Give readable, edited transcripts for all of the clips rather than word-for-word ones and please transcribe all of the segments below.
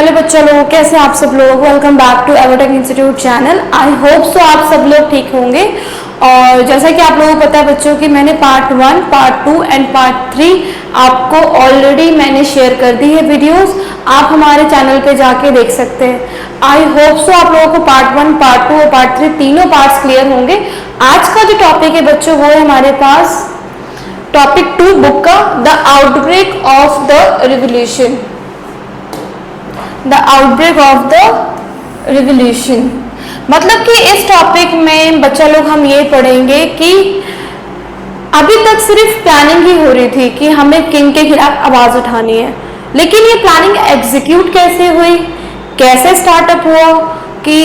Hello बच्चों लोग, कैसे आप सब लोग। Welcome back to Evertech institute channel. I hope so आप सब लोग ठीक होंगे। और जैसा कि आप लोगों को पता है बच्चों कि मैंने पार्ट 1, पार्ट 2 एंड पार्ट 3 आपको ऑलरेडी मैंने शेयर कर दी है वीडियोस। आप हमारे चैनल पे जाके देख सकते हैं। आई होप सो आप लोगों को पार्ट 1, पार्ट 2 और पार्ट 3 तीनों पार्ट्स क्लियर होंगे। आज का जो टॉपिक है बच्चों वो है हमारे पास टॉपिक 2 बुक का, the outbreak of the revolution. The outbreak of the revolution मतलब कि इस टॉपिक में बच्चा लोग हम ये पढ़ेंगे कि अभी तक सिर्फ प्लानिंग ही हो रही थी कि हमें किंग के खिलाफ आवाज उठानी है, लेकिन ये प्लानिंग एग्जीक्यूट कैसे हुई, कैसे स्टार्टअप हुआ, कि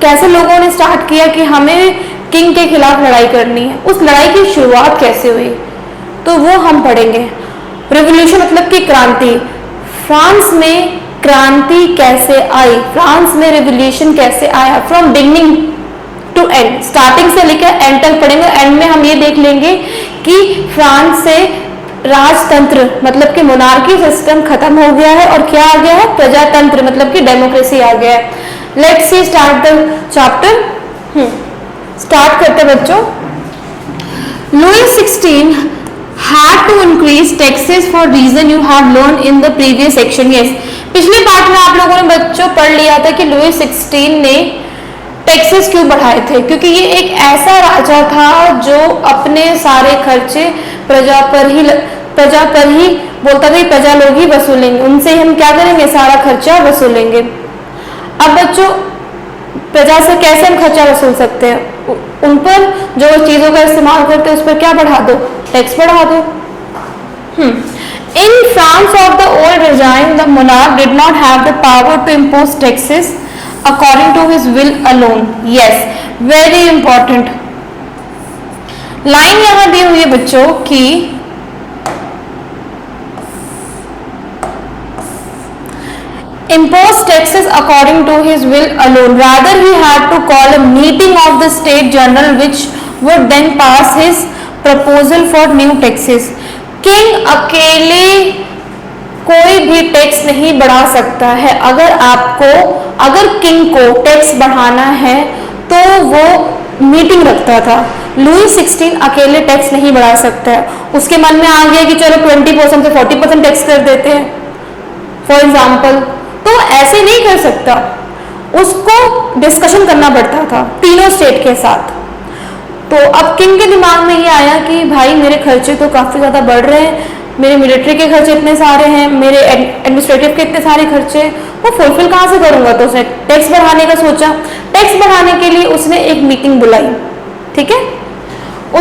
कैसे लोगों ने स्टार्ट किया कि हमें किंग के खिलाफ लड़ाई करनी है, उस लड़ाई की शुरुआत कैसे हुई, तो वो हम पढ़ेंगे। रिवोल्यूशन मतलब कि क्रांति। फ्रांस में क्रांति कैसे आई, फ्रांस में रिवोल्यूशन कैसे आया, from beginning to end, starting से लेकर एंड तक पढ़ेंगे। एंड में हम ये देख लेंगे कि फ्रांस से राजतंत्र मतलब कि मोनार्की सिस्टम खत्म हो गया है और क्या आ गया है, प्रजातंत्र मतलब कि डेमोक्रेसी आ गया है। Let's see start the chapter. Start करते बच्चों। Louis 16 had to increase taxes for reason you have learned in the previous section. Yes, पिछले पार्ट में आप लोगों ने बच्चों पढ़ लिया था कि लुई 16 ने टैक्सेस क्यों बढ़ाए थे, क्योंकि ये एक ऐसा राजा था जो अपने सारे खर्चे प्रजा पर ही बोलता था, प्रजा लोग ही वसूलेंगे, उनसे हम क्या करेंगे, सारा खर्चा वसूलेंगे। अब बच्चों प्रजा से कैसे हम खर्चा वसूल सकते हैं, उन पर जो चीजों का इस्तेमाल करते हैं उस पर क्या बढ़ा दो, टैक्स बढ़ा दो। In France of the old regime, the monarch did not have the power to impose taxes according to his will alone. Yes, very important. Line यहां दी हुई है बच्चों कि impose taxes according to his will alone. Rather, he had to call a meeting of the State General, which would then pass his proposal for new taxes. King अकेले कोई भी tax नहीं बढ़ा सकता है। अगर किंग को टैक्स बढ़ाना है तो वो मीटिंग रखता था। लुई 16 अकेले टैक्स नहीं बढ़ा सकता है। उसके मन में आ गया कि चलो 20% से 40% टैक्स कर देते हैं फॉर एग्जाम्पल, तो ऐसे नहीं कर सकता, उसको डिस्कशन करना पड़ता था तीनों स्टेट के साथ। तो अब किंग के दिमाग में ये आया कि भाई मेरे खर्चे तो काफी ज्यादा बढ़ रहे हैं, मेरे मिलिट्री के खर्चे इतने सारे हैं, मेरे एडमिनिस्ट्रेटिव के इतने सारे खर्चे, वो फुलफिल कहाँ से करूंगा, तो उसने टैक्स बढ़ाने का सोचा। टैक्स बढ़ाने के लिए उसने एक मीटिंग बुलाई, ठीक है,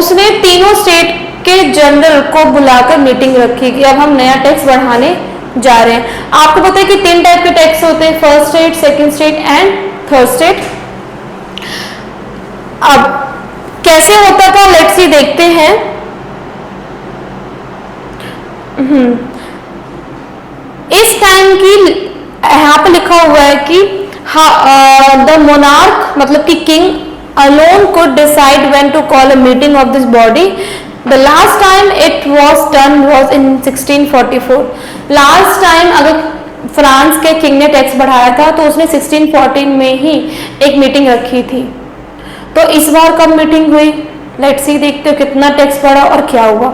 उसने तीनों स्टेट के जनरल को बुलाकर मीटिंग रखी कि अब हम नया टैक्स बढ़ाने जा रहे हैं। आपको पता है कि 3 टाइप के टैक्स होते हैं, first state, second state and third state. अब कैसे होता था लेट्स सी देखते हैं। इस टाइम की यहां पर लिखा हुआ है कि द मोनार्क मतलब कि king alone could decide when to call a meeting of this body. The last time it was done was in 1644। Last time अगर फ्रांस के किंग ने टैक्स बढ़ाया था तो उसने 1614 में ही एक मीटिंग रखी थी। तो इस बार कब मीटिंग हुई, लेट्स सी देखते हो कितना टैक्स बढ़ा और क्या हुआ।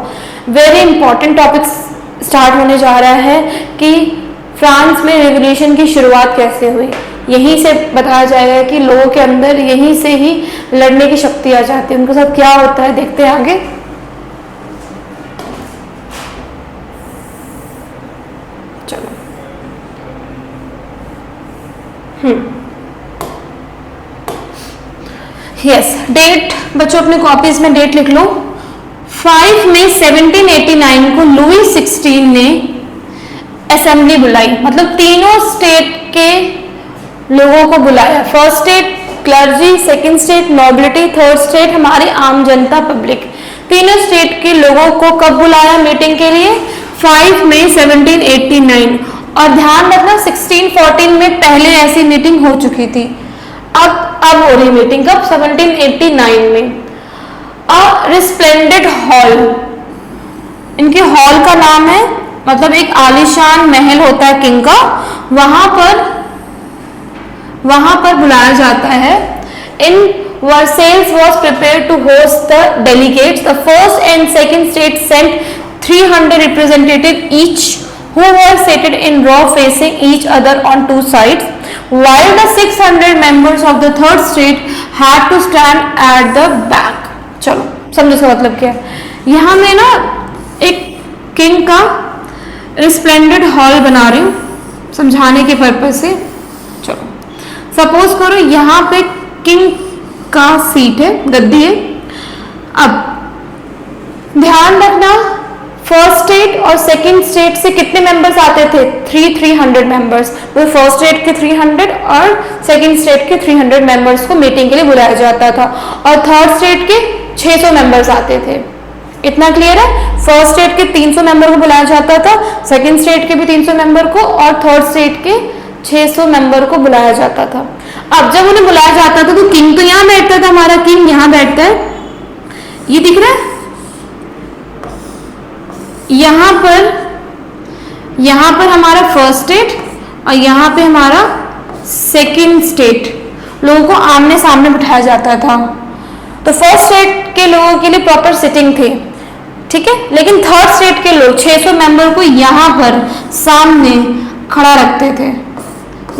वेरी इंपॉर्टेंट टॉपिक स्टार्ट होने जा रहा है कि फ्रांस में रिवोल्यूशन की शुरुआत कैसे हुई। यहीं से बताया जाएगा कि लोगों के अंदर यहीं से ही लड़ने की शक्ति आ जाती है। उनके साथ क्या होता है देखते हैं आगे। चलो यस, डेट बच्चों अपने कॉपीज में डेट लिख लो। 5 मई 1789 को लुई 16 ने असेंबली बुलाई, मतलब तीनों स्टेट के लोगों को बुलाया। First state clergy, second state nobility, third state हमारी आम जनता पब्लिक। तीनों स्टेट के लोगों को कब बुलाया मीटिंग के लिए, 5 मई 1789। और ध्यान रखना 1614 में पहले ऐसी मीटिंग हो चुकी थी। अब हो रही मीटिंग कब, 1789 में। अ रिस्प्लेंडेंट हॉल, इनके हॉल का नाम है मतलब एक आलीशान महल होता है किंग का, वहां पर बुलाया जाता है। इन Versailles was prepared to host the delegates. The first and second state sent 300 representatives each, who were seated in row facing each other on two sides, while the 600 members of the third state had to stand at the back. चलो समझो इसका मतलब क्या है। यहाँ मैं ना एक किंग का रिस्प्लेंडेड हॉल बना रही हूँ समझाने के पर्पज से। चलो सपोज करो यहाँ पे किंग का सीट है, गद्दी है। अब ध्यान रखना फर्स्ट स्टेट और सेकंड स्टेट से कितने मेंबर्स आते थे? 300 मेंबर्स। तो फर्स्ट स्टेट के 300 और सेकंड स्टेट के 300 मेंबर्स को मीटिंग के लिए बुलाया जाता था, और थर्ड स्टेट के 600 मेंबर्स आते थे। इतना क्लियर है? फर्स्ट स्टेट के 300 मेंबर को बुलाया जाता था, सेकंड स्टेट के भी 300 मेंबर को, और थर्ड स्टेट के 600 मेंबर को बुलाया जाता था। अब जब उन्हें बुलाया जाता था तो किंग तो यहाँ बैठता था, हमारा किंग यहाँ बैठता है, ये दिख रहा है। यहाँ पर हमारा फर्स्ट स्टेट और यहाँ पे हमारा सेकंड स्टेट, लोगों को आमने सामने बिठाया जाता था। तो फर्स्ट स्टेट के लोगों के लिए प्रॉपर सिटिंग थी, ठीक है, लेकिन थर्ड स्टेट के लोग 600 मेंबर को यहाँ पर सामने खड़ा रखते थे,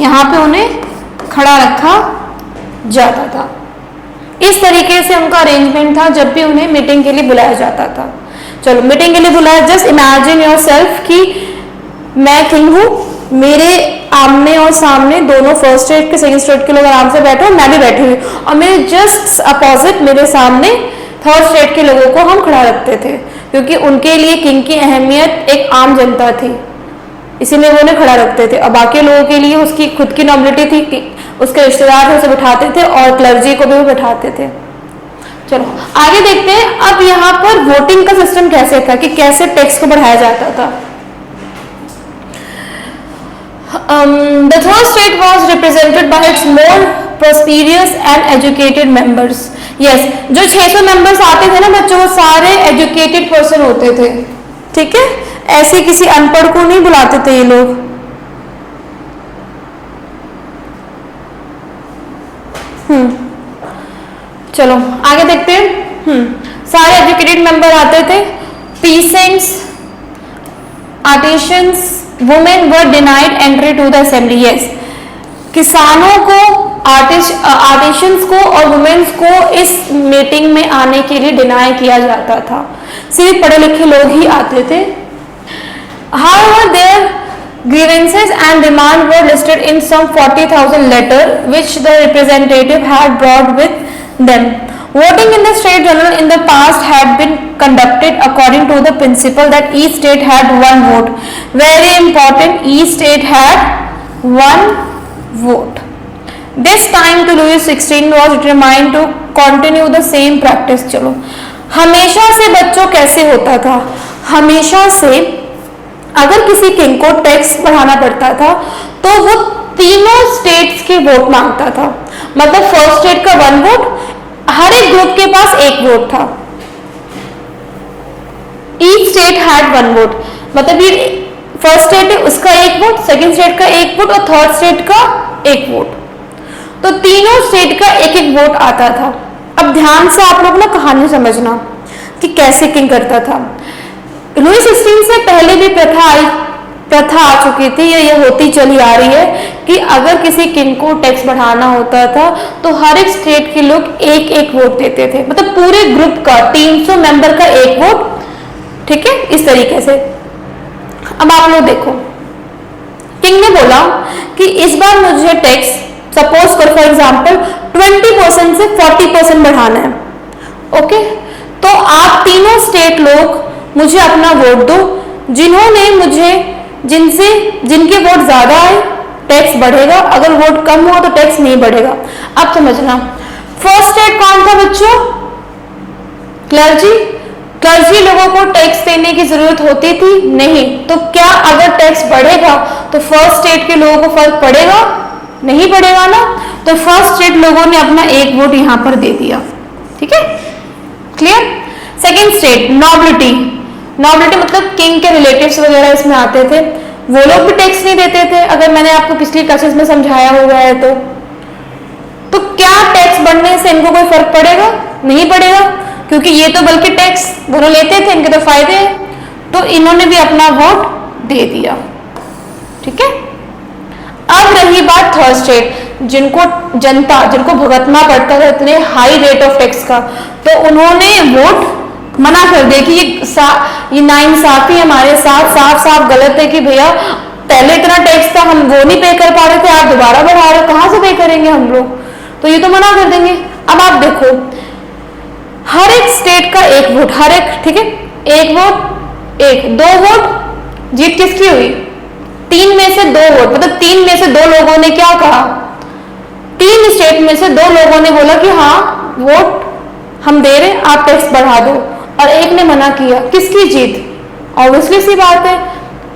यहाँ पे उन्हें खड़ा रखा जाता था। इस तरीके से उनका अरेंजमेंट था जब भी उन्हें मीटिंग के लिए बुलाया जाता था। चलो मीटिंग के लिए बुलाया, जस्ट इमेजिन योरसेल्फ कि मैं किंग हूँ, मेरे आमने और सामने दोनों फर्स्ट स्टेट के सेकंड स्टेट के लोग आराम से बैठे, मैं भी बैठी हुई, और मेरे जस्ट अपोजिट मेरे सामने थर्ड स्टेट के लोगों को हम खड़ा रखते थे, क्योंकि उनके लिए किंग की अहमियत एक आम जनता थी, इसीलिए वो उन्हें खड़ा रखते थे। और बाकी लोगों के लिए उसकी खुद की नॉबिलिटी थी कि उसके रिश्तेदार थे उसे बिठाते थे, और क्लर्जी को भी वो बिठाते थे। चलो आगे देखते हैं। अब यहाँ पर वोटिंग का सिस्टम कैसे था, कि कैसे टैक्स को बढ़ाया जाता था। The third state was represented by its more prosperous and educated members. Yes, जो 600 मेंबर्स आते थे ना बच्चों, वो सारे एजुकेटेड पर्सन होते थे, ठीक है, ऐसे किसी अनपढ़ को नहीं बुलाते थे ये लोग। चलो आगे देखते हैं। सारे एजुकेटेड मेंबर आते थे। Peasants, artisans, women were denied entry to the assembly. Yes, किसानों को, आर्टिशंस को और वुमेन्स को इस मीटिंग में आने के लिए डिनाई किया जाता था, सिर्फ पढ़े लिखे लोग ही आते थे। However, their grievances and demands were listed in some 40,000 letters which the representative had brought with them. Voting in the state general in the past had been conducted according to the principle that each state had one vote. Very important, each state had one vote. This time to Louis XVI was determined to continue the same practice. चलो हमेशा से बच्चों कैसे होता था, हमेशा से अगर किसी किंग को टैक्स बढ़ाना पड़ता था तो वो तीनों स्टेट्स के वोट मांगता था। मतलब फर्स्ट स्टेट का 1 वोट, हर एक ग्रुप के पास 1 वोट था। ईच स्टेट हैड 1 वोट, मतलब ये फर्स्ट स्टेट है उसका 1 वोट, सेकंड स्टेट का 1 वोट और थर्ड स्टेट का 1 वोट। तो तीनों स्टेट का 1-1 वोट आता था। अब ध्यान से आप लोग ना कहानी समझना कि कैसे किंग करता था। लुई 16 से पहले भी प्रथा आ चुकी थी, ये होती चली आ रही है कि अगर किसी किंग को टैक्स बढ़ाना होता था तो हर एक स्टेट के लोग 1-1 वोट देते थे, मतलब पूरे ग्रुप का 300 मेंबर का 1 वोट, ठीक है, इस तरीके से। अब आप लोग देखो, किंग ने बोला कि इस बार मुझे टैक्स सपोज कर फॉर एग्जाम्पल 20% से 40% बढ़ाना है, ओके, तो आप तीनों स्टेट लोग मुझे अपना वोट दो, जिनके वोट ज्यादा आए टैक्स बढ़ेगा, अगर वोट कम हुआ तो टैक्स नहीं बढ़ेगा। अब समझना, फर्स्ट स्टेट कौन था बच्चों? क्लर्जी लोगों को टैक्स देने की जरूरत होती थी? नहीं। तो क्या अगर टैक्स बढ़ेगा तो फर्स्ट स्टेट के लोगों को फर्क पड़ेगा? नहीं पड़ेगा ना। तो फर्स्ट स्टेट लोगों ने अपना 1 वोट यहां पर दे दिया, ठीक है, clear. Second state nobility, nobility मतलब किंग के रिलेटिव्स वगैरह इसमें आते थे, वो लोग भी टैक्स नहीं देते थे, अगर मैंने आपको पिछली क्लासेस में समझाया हुआ है तो क्या टैक्स बढ़ने से इनको कोई फर्क पड़ेगा? नहीं पड़ेगा, क्योंकि ये तो बल्कि टैक्स दोनों लेते थे, इनके तो फायदे हैं, तो इन्होंने भी अपना वोट दे दिया। ठीक है, अब रही बात थर्ड स्टेट, जिनको भुगतना पड़ता था इतने हाई रेट ऑफ टैक्स का, तो उन्होंने वोट मना कर दिया कि ये नाइंसाफी हमारे साथ साफ गलत है कि भैया पहले इतना टैक्स था, हम वो नहीं पे कर पा रहे थे, आप दोबारा बढ़ा रहे हो, कहां से पे करेंगे हम लोग, तो ये तो मना कर देंगे। अब आप देखो, हर एक स्टेट का एक वोट, हर एक, ठीक है, एक वोट, दो वोट, जीत किसकी हुई? 3 में से 2 वोट, मतलब 3 में से 2 लोगों ने क्या कहा, 3 स्टेट में से 2 लोगों ने बोला कि हाँ वोट हम दे रहे, आप टैक्स बढ़ा दो, और एक ने मना किया, किसकी जीत? ऑब्वियसली सी बात है,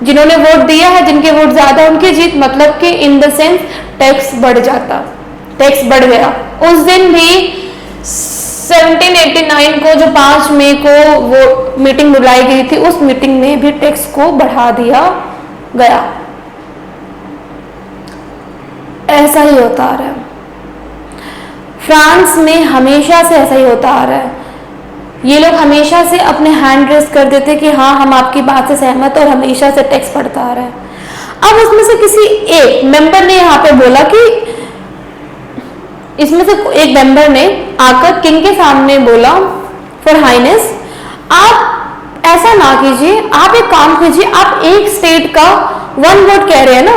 जिन्होंने वोट दिया है, जिनके वोट ज्यादा उनकी जीत, मतलब कि इन द सेंस टैक्स बढ़ जाता, टैक्स बढ़ गया। उस दिन भी 1789 को जो 5 मई को वो मीटिंग बुलाई गई थी, उस मीटिंग में भी टैक्स को बढ़ा दिया गया। ऐसा ही होता आ रहा है, फ्रांस में हमेशा से ऐसा ही होता आ रहा है, ये लोग हमेशा से अपने हैंड रेस कर देते कि हाँ हम आपकी बात से सहमत, और हमेशा से टैक्स बढ़ता आ रहा है। अब उसमें से किसी एक मेंबर ने यहाँ पे बोला कि इसमें से एक मेंबर ने आकर किंग के सामने बोला, फॉर हाइनेस आप ऐसा ना कीजिए, आप एक काम कीजिए, आप एक स्टेट का 1 वोट कह रहे हैं ना,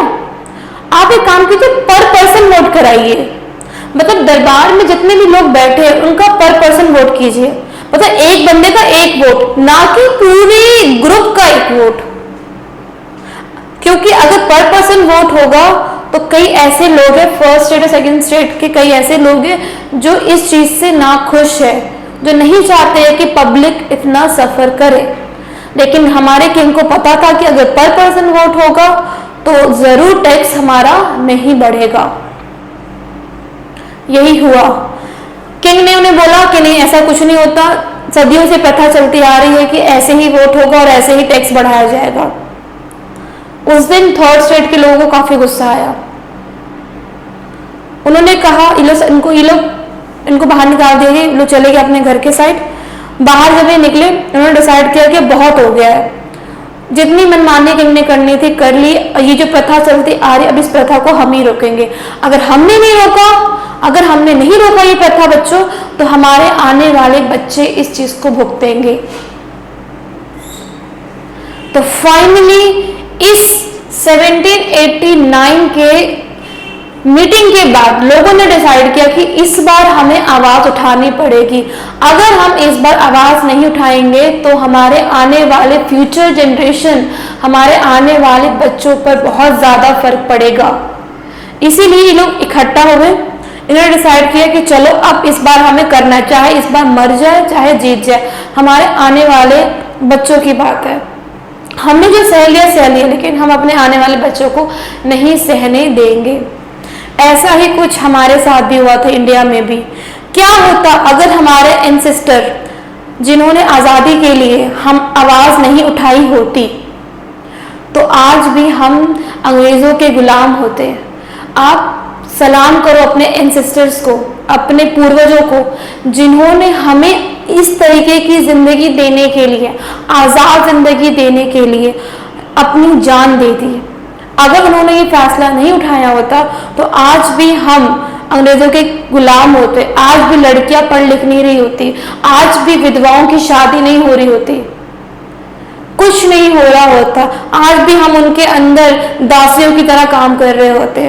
आप एक काम कीजिए, पर पर्सन वोट कराइए, मतलब दरबार में जितने भी लोग बैठे हैं उनका पर पर्सन वोट कीजिए, मतलब एक बंदे का एक वोट, ना कि पूरे ग्रुप का एक वोट, क्योंकि अगर पर पर्सन वोट होगा तो कई ऐसे लोग हैं, फर्स्ट स्टेट और सेकंड स्टेट के कई ऐसे लोग हैं जो इस चीज से नाखुश है, जो नहीं चाहते हैं कि पब्लिक इतना सफर करे, लेकिन हमारे किंग को पता था कि अगर पर पर्सन वोट होगा तो जरूर टैक्स हमारा नहीं बढ़ेगा। यही हुआ, किंग ने उन्हें बोला कि नहीं ऐसा कुछ नहीं होता, सदियों से प्रथा चलती आ रही है कि ऐसे ही वोट होगा और ऐसे ही टैक्स बढ़ाया जाएगा। उस दिन थर्ड स्टेट के लोगों को काफी गुस्सा आया, उन्होंने कहा इनको बाहर निकाल दिया, ये लोग चले गए अपने घर के साइड। बाहर जब ये निकले उन्होंने डिसाइड किया कि बहुत हो गया है, जितनी मनमानी किंग ने करनी थी कर ली, ये जो प्रथा चलती आ रही अब इस प्रथा को हम ही रोकेंगे, अगर हमने नहीं रोका ये प्रथा बच्चों, तो हमारे आने वाले बच्चे इस चीज को भुगतेंगे। तो फाइनली इस 1789 के मीटिंग के बाद लोगों ने डिसाइड किया कि इस बार हमें आवाज उठानी पड़ेगी, अगर हम इस बार आवाज नहीं उठाएंगे तो हमारे आने वाले फ्यूचर जनरेशन, हमारे आने वाले बच्चों पर बहुत ज्यादा फर्क पड़ेगा। इसीलिए ये लोग इकट्ठा हो गए, इन्होंने डिसाइड किया कि चलो अब इस बार हमें करना, चाहे इस बार मर जाए चाहे जीत जाए, हमारे आने वाले बच्चों की बात है, हमने जो सह लिया, लेकिन हम अपने आने वाले बच्चों को नहीं सहने देंगे। ऐसा ही कुछ हमारे साथ भी हुआ था इंडिया में भी। क्या होता अगर हमारे एंसेस्टर जिन्होंने आज़ादी के लिए हम आवाज़ नहीं उठाई होती, तो आज भी हम अंग्रेज़ों के गुलाम होते। आप सलाम करो अपने एंसेस्टर्स को, अपने पूर्वजों को, जिन्होंने हमें इस तरीके की ज़िंदगी देने के लिए, आज़ाद ज़िंदगी देने के लिए अपनी जान दे दी। अगर उन्होंने ये फैसला नहीं उठाया होता तो आज भी हम अंग्रेजों के गुलाम होते, आज भी लड़कियां पढ़ लिख नहीं रही होती, आज भी विधवाओं की शादी नहीं हो रही होती, कुछ नहीं हो रहा होता, आज भी हम उनके अंदर दासियों की तरह काम कर रहे होते।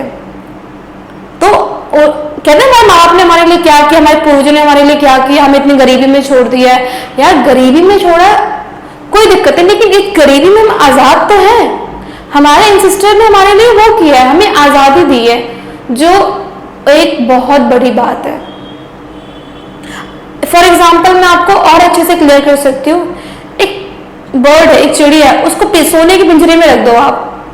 तो कहते हैं हमारे माँ बाप ने हमारे लिए क्या किया, हमारे पूर्वजों ने हमारे लिए क्या किया, हमें इतनी गरीबी में छोड़ दिया है। यार गरीबी में छोड़ा कोई दिक्कत नहीं, लेकिन इस गरीबी में हम आजाद तो है, हमारे एंसेस्टर ने हमारे लिए वो किया है, हमें आजादी दी है, जो एक बहुत बड़ी बात है। फॉर एग्जाम्पल मैं आपको और अच्छे से क्लियर कर सकती हूँ, एक बर्ड है, एक चिड़िया है, उसको सोने के पिंजरे में रख दो आप,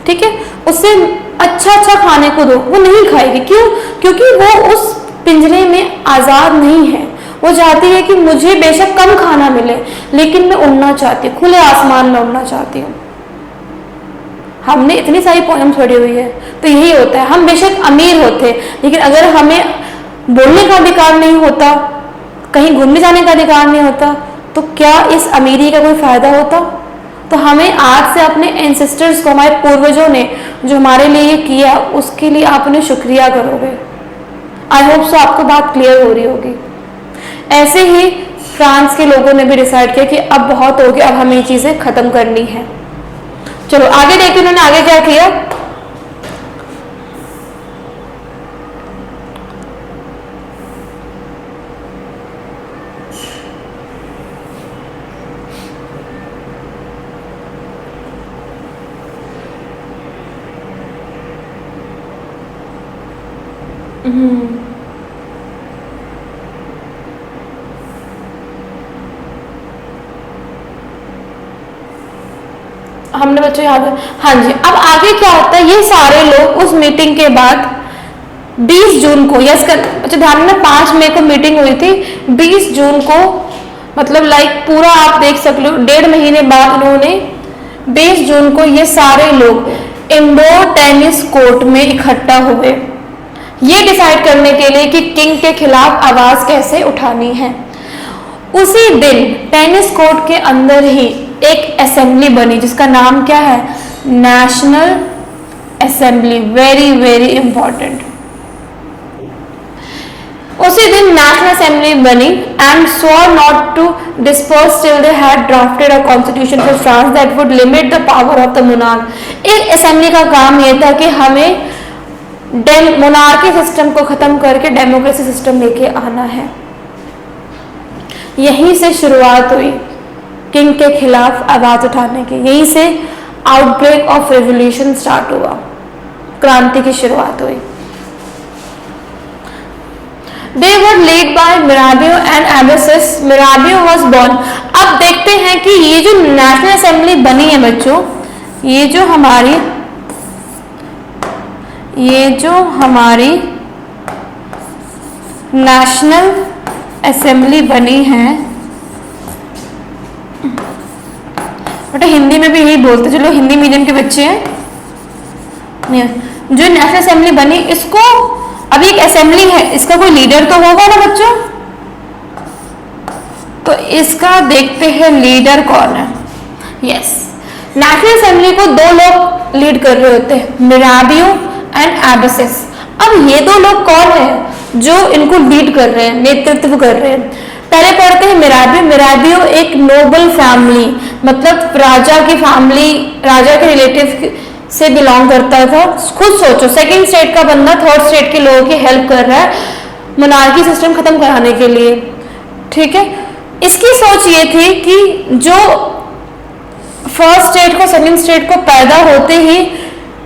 ठीक है, उससे अच्छा अच्छा खाने को दो, वो नहीं खाएगी। क्यों? क्योंकि वो उस पिंजरे में आजाद नहीं है, वो चाहती है कि मुझे बेशक कम खाना मिले, लेकिन मैं उड़ना चाहती हूँ, खुले आसमान में उड़ना चाहती हूँ। हमने इतनी सारी पोएम्स पढ़ी हुई है, तो यही होता है, हम बेशक अमीर होते, लेकिन अगर हमें बोलने का अधिकार नहीं होता, कहीं घूमने जाने का अधिकार नहीं होता, तो क्या इस अमीरी का कोई फायदा होता? तो हमें आज से अपने एंसेस्टर्स को, हमारे पूर्वजों ने जो हमारे लिए ये किया, उसके लिए आप उन्हें शुक्रिया करोगे। आई होप सो आपको बात क्लियर हो रही होगी। ऐसे ही फ्रांस के लोगों ने भी डिसाइड किया कि अब बहुत हो गया, अब हमें ये चीजें खत्म करनी है। चलो आगे देखिए उन्होंने आगे क्या किया। हमने बच्चों याद है, हाँ जी। अब आगे क्या होता है, ये सारे लोग उस मीटिंग के बाद 20 जून को, यस अच्छा ध्यान में, 5 मई को मीटिंग हुई थी, 20 जून को मतलब लाइक पूरा आप देख सकते हो 1.5 महीने बाद उन्होंने 20 जून को ये सारे लोग इंडोर टेनिस कोर्ट में इकट्ठा हुए, ये डिसाइड करने के लिए कि किंग के खिलाफ आवाज कैसे उठानी है। उसी दिन टेनिस कोर्ट के अंदर ही एक असेंबली बनी जिसका नाम क्या है, national assembly, very very important. उसी दिन नेशनल असेंबली बनी and swore not to disperse till they had drafted a constitution for France that would limit the power of the monarch। एक असेंबली का काम यह था कि हमें मोनार्की सिस्टम को खत्म करके डेमोक्रेसी सिस्टम लेके आना है। यहीं से शुरुआत हुई किंग के खिलाफ आवाज उठाने की, यहीं से आउटब्रेक ऑफ रेवोल्यूशन स्टार्ट हुआ, क्रांति की शुरुआत हुई। They were led by Mirabeau and Abbasis। Mirabeau was born। अब देखते हैं कि ये जो नेशनल असेंबली बनी है बच्चों, ये जो हमारी नेशनल असेंबली बनी है, बेटा हिंदी में भी यही बोलते, चलो हिंदी मीडियम के बच्चे हैं, जो नेशनल असेंबली बनी, इसको अभी एक असेंबली है, इसका कोई लीडर तो होगा ना बच्चों, तो इसका देखते हैं लीडर कौन है। यस, नेशनल असेंबली को 2 लोग लीड कर रहे होते हैं, मिराबियो एंड एबसिस। अब ये 2 लोग कौन है जो इनको लीड कर रहे हैं, नेतृत्व कर रहे हैं? पहले पढ़ते हैं मिराबियो। मिराबियो एक नोबल फैमिली, मतलब राजा की फैमिली, राजा के रिलेटिव से बिलोंग करता था। खुद सोचो, सेकंड स्टेट का बंदा थर्ड स्टेट के लोगों की हेल्प कर रहा है मोनार्की सिस्टम खत्म कराने के लिए, ठीक है। इसकी सोच ये थी कि जो फर्स्ट स्टेट को सेकंड स्टेट को पैदा होते ही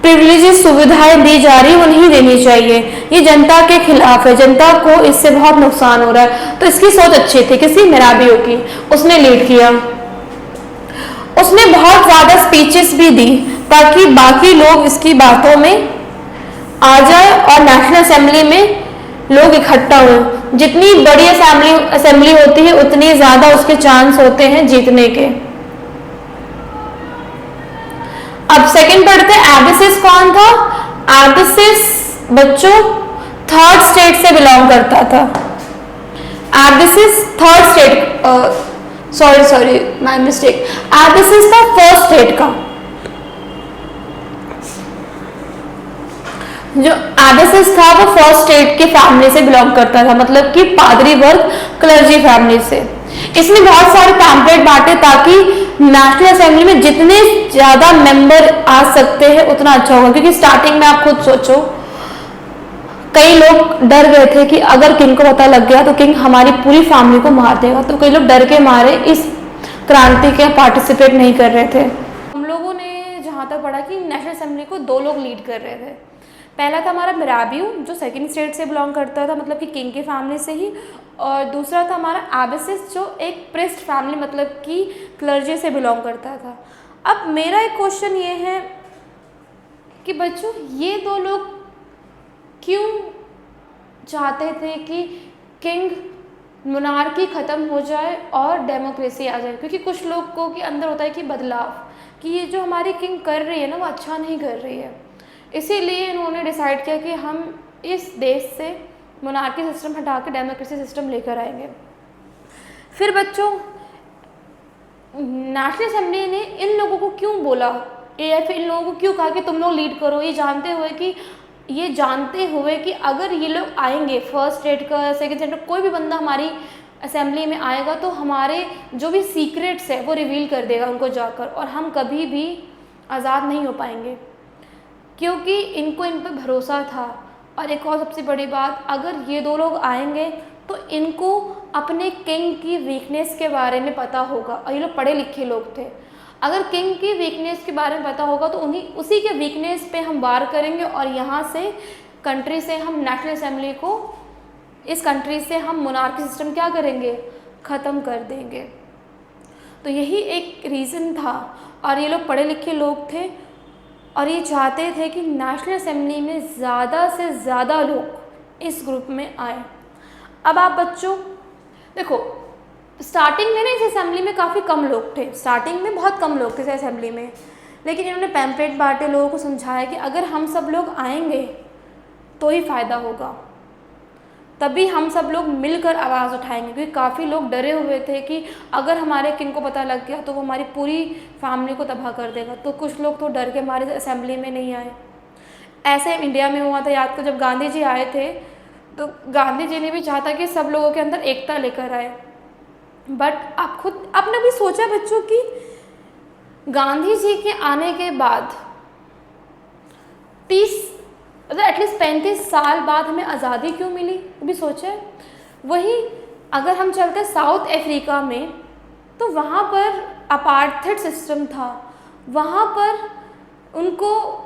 प्रिविलेजेस सुविधाएं दी जा रही, वो नहीं देनी चाहिए, ये जनता के खिलाफ है, जनता को इससे बहुत नुकसान हो रहा है। तो इसकी सोच अच्छी थी, किसी मिराबियो की, उसने लीड किया। उसने बहुत ज्यादा स्पीचेस भी दी ताकि बाकी लोग इसकी बातों में आ जाए और नेशनल असेंबली में लोग इकट्ठा हो। जितनी बड़ी असेंबली होती है उतनी ज्यादा उसके चांस होते हैं जीतने के। अब सेकंड पढ़ते हैं, एबसिस कौन था? एबसिस बच्चों थर्ड स्टेट से बिलोंग करता था। एबसिस third state, sorry my mistake, एबसिस था फर्स्ट स्टेट का। जो एबसिस था वो फर्स्ट स्टेट की फैमिली से बिलोंग करता था, मतलब कि पादरी वर्ग, क्लर्जी फैमिली से। इसने बहुत सारे पैम्पलेट बांटे ताकि नेशनल असेंबली में जितने ज्यादा मेंबर आ सकते हैं उतना अच्छा होगा, क्योंकि स्टार्टिंग में आप खुद सोचो कई लोग डर गए थे कि अगर किंग को पता लग गया तो किंग हमारी पूरी फैमिली को मार देगा, तो कई लोग डर के मारे इस क्रांति के पार्टिसिपेट नहीं कर रहे थे। हम लोगों ने जहां तक पढ़ा कि नेशनल असेंबली को 2 लोग लीड कर रहे थे। पहला था हमारा मिराबियो जो सेकंड स्टेट से बिलोंग करता था, मतलब कि किंग की फैमिली से ही, और दूसरा था हमारा एबसिस जो एक प्रिस्ट फैमिली, मतलब कि क्लर्जी से बिलोंग करता था। अब मेरा एक क्वेश्चन ये है कि बच्चों ये 2 लोग क्यों चाहते थे कि किंग मोनार्की ख़त्म हो जाए और डेमोक्रेसी आ जाए। क्योंकि कुछ लोगों के अंदर होता है कि बदलाव, कि ये जो हमारी किंग कर रही है ना वो अच्छा नहीं कर रही है, इसीलिए इन्होंने डिसाइड किया कि हम इस देश से मोनार्की सिस्टम हटा के डेमोक्रेसी सिस्टम लेकर आएंगे। फिर बच्चों नेशनल असेंबली ने इन लोगों को क्यों बोला, या फिर इन लोगों को क्यों कहा कि तुम लोग लीड करो, ये जानते हुए कि अगर ये लोग आएंगे, फर्स्ट स्टेट का सेकंड स्टेट का कोई भी बंदा हमारी असेंबली में आएगा तो हमारे जो भी सीक्रेट्स है वो रिवील कर देगा उनको जाकर, और हम कभी भी आज़ाद नहीं हो पाएंगे, क्योंकि इनको इन पर भरोसा था। और एक और सबसे बड़ी बात, अगर ये दो लोग आएंगे तो इनको अपने किंग की वीकनेस के बारे में पता होगा, और ये लोग पढ़े लिखे लोग थे। अगर किंग की वीकनेस के बारे में पता होगा तो उसी के वीकनेस पे हम वार करेंगे, और यहाँ से कंट्री से हम नेशनल असेंबली को, इस कंट्री से हम मोनार्की सिस्टम क्या करेंगे, ख़त्म कर देंगे। तो यही एक रीज़न था, और ये लोग पढ़े लिखे लोग थे और ये चाहते थे कि नेशनल असेंबली में ज़्यादा से ज़्यादा लोग इस ग्रुप में आए। अब आप बच्चों देखो, स्टार्टिंग में ना इस असेंबली में काफ़ी कम लोग थे, स्टार्टिंग में बहुत कम लोग थे इस असेंबली में, लेकिन इन्होंने पैम्पलेट बांटे, लोगों को समझाया कि अगर हम सब लोग आएंगे तो ही फ़ायदा होगा, तभी हम सब लोग मिलकर आवाज़ उठाएंगे। क्योंकि काफ़ी लोग डरे हुए थे कि अगर हमारे किंग को पता लग गया तो वो हमारी पूरी फैमिली को तबाह कर देगा, तो कुछ लोग तो डर के हमारे असेंबली में नहीं आए। ऐसे इंडिया में हुआ था, याद को जब गांधी जी आए थे तो गांधी जी ने भी चाहा था कि सब लोगों के अंदर एकता लेकर आए। बट आप खुद आपने भी सोचा बच्चों कि गांधी जी के आने के बाद 30 एटलीस्ट 35 साल बाद हमें आज़ादी क्यों मिली, वो भी सोचा है। वही अगर हम चलते साउथ अफ्रीका में तो वहाँ पर अपार्थाइड सिस्टम था, वहाँ पर उनको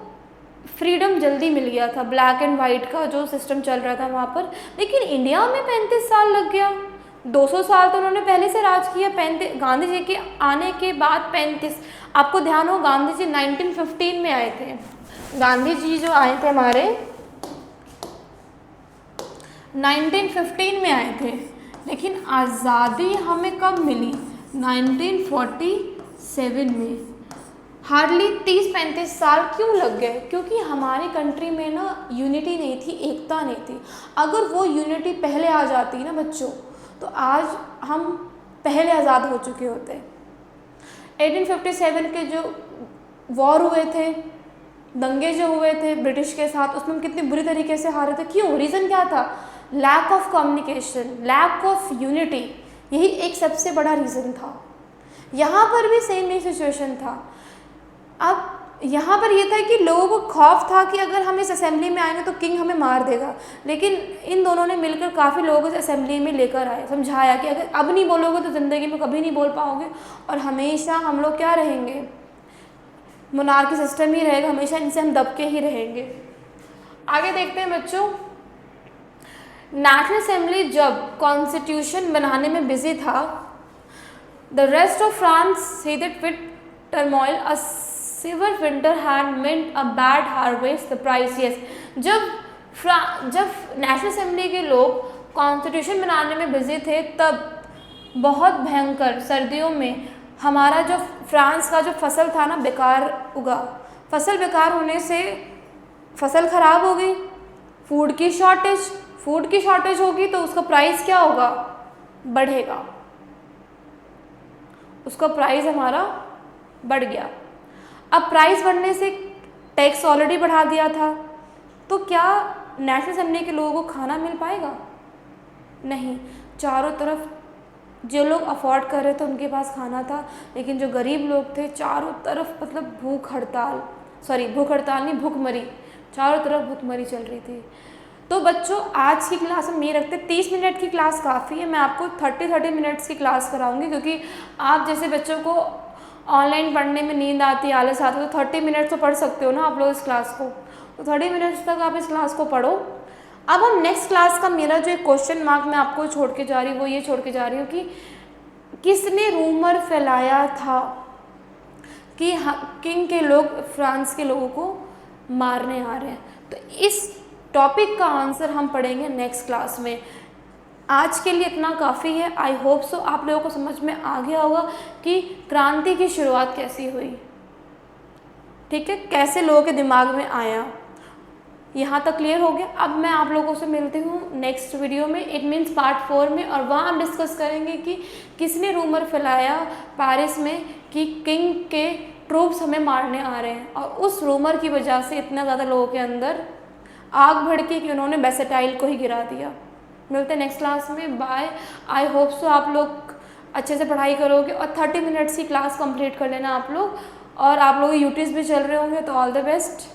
फ्रीडम जल्दी मिल गया था, ब्लैक एंड वाइट का जो सिस्टम चल रहा था वहाँ पर। लेकिन इंडिया में 35 साल लग गया, 200 साल तो उन्होंने पहले से राज किया। गांधी जी के आने के बाद 35, आपको ध्यान हो गांधी जी 1915 में आए थे। गांधी जी जो आए थे हमारे 1915 में आए थे, लेकिन आज़ादी हमें कब मिली, 1947 में। हार्डली 30-35 साल क्यों लग गए, क्योंकि हमारी कंट्री में ना यूनिटी नहीं थी, एकता नहीं थी। अगर वो यूनिटी पहले आ जाती ना बच्चों तो आज हम पहले आज़ाद हो चुके होते। 1857 के जो वॉर हुए थे, दंगे जो हुए थे ब्रिटिश के साथ, उसमें हम कितनी बुरी तरीके से हारे थे। क्यों, रीज़न क्या था, lack of communication, lack of unity, यही एक सबसे बड़ा रीज़न था। यहाँ पर भी सेम ही सिचुएशन था। अब यहाँ पर ये था कि लोगों को खौफ था कि अगर हम इस असेंबली में आएंगे तो किंग हमें मार देगा, लेकिन इन दोनों ने मिलकर काफ़ी लोगों को इस असेंबली में लेकर आए, समझाया कि अगर अब नहीं बोलोगे तो ज़िंदगी में कभी नहीं बोल पाओगे, और हमेशा हम लोग क्या रहेंगे, मोनार्की सिस्टम ही रहेगा, हमेशा इनसे हम दबके ही रहेंगे। आगे देखते हैं बच्चों, नेशनल असेंबली जब कॉन्स्टिट्यूशन बनाने में बिजी था, the rest of France headed with turmoil, a severe winter had meant a bad harvest, the price, yes। जब नेशनल असेंबली के लोग कॉन्स्टिट्यूशन बनाने में बिजी थे तब बहुत भयंकर सर्दियों में हमारा जो फ्रांस का जो फसल था ना बेकार उगा। फसल बेकार होने से फसल ख़राब हो गई, फूड की शॉर्टेज होगी तो उसका प्राइस क्या होगा, बढ़ेगा, उसका प्राइस हमारा बढ़ गया। अब प्राइस बढ़ने से टैक्स ऑलरेडी बढ़ा दिया था, तो क्या नेशनल असेंबली के लोगों को खाना मिल पाएगा, नहीं। चारों तरफ जो लोग अफोर्ड कर रहे थे उनके पास खाना था, लेकिन जो गरीब लोग थे चारों तरफ मतलब भूखमरी, चारों तरफ भूखमरी चल रही थी। तो बच्चों आज की क्लास में ये रखते 30 मिनट की क्लास काफ़ी है, मैं आपको 30 मिनट्स की क्लास कराऊंगी, क्योंकि आप जैसे बच्चों को ऑनलाइन पढ़ने में नींद आती है, आलस आता है, तो 30 मिनट तो पढ़ सकते हो ना आप लोग इस क्लास को, तो 30 मिनट्स तक आप इस क्लास को पढ़ो। अब हम नेक्स्ट क्लास का मेरा जो एक क्वेश्चन मार्क मैं आपको छोड़ के जा रही हूँ वो ये छोड़ के जा रही हूँ कि किसने रूमर फैलाया था कि किंग के लोग फ्रांस के लोगों को मारने आ रहे हैं। तो इस टॉपिक का आंसर हम पढ़ेंगे नेक्स्ट क्लास में। आज के लिए इतना काफ़ी है। आई होप सो आप लोगों को समझ में आ गया होगा कि क्रांति की शुरुआत कैसी हुई, ठीक है, कैसे लोगों के दिमाग में आया। यहाँ तक क्लियर हो गया। अब मैं आप लोगों से मिलती हूँ नेक्स्ट वीडियो में, इट मीन्स पार्ट 4 में, और वहाँ हम डिस्कस करेंगे कि किसने रूमर फैलाया पेरिस में कि किंग के ट्रूप्स हमें मारने आ रहे हैं, और उस रूमर की वजह से इतना ज़्यादा लोगों के अंदर आग भड़की कि उन्होंने बेसेटाइल को ही गिरा दिया। मिलते हैं नेक्स्ट क्लास में, बाय। आई होप सो आप लोग अच्छे से पढ़ाई करोगे, और 30 मिनट्स की क्लास कंप्लीट कर लेना आप लोग, और आप लोग यूटीज भी चल रहे होंगे तो ऑल द बेस्ट।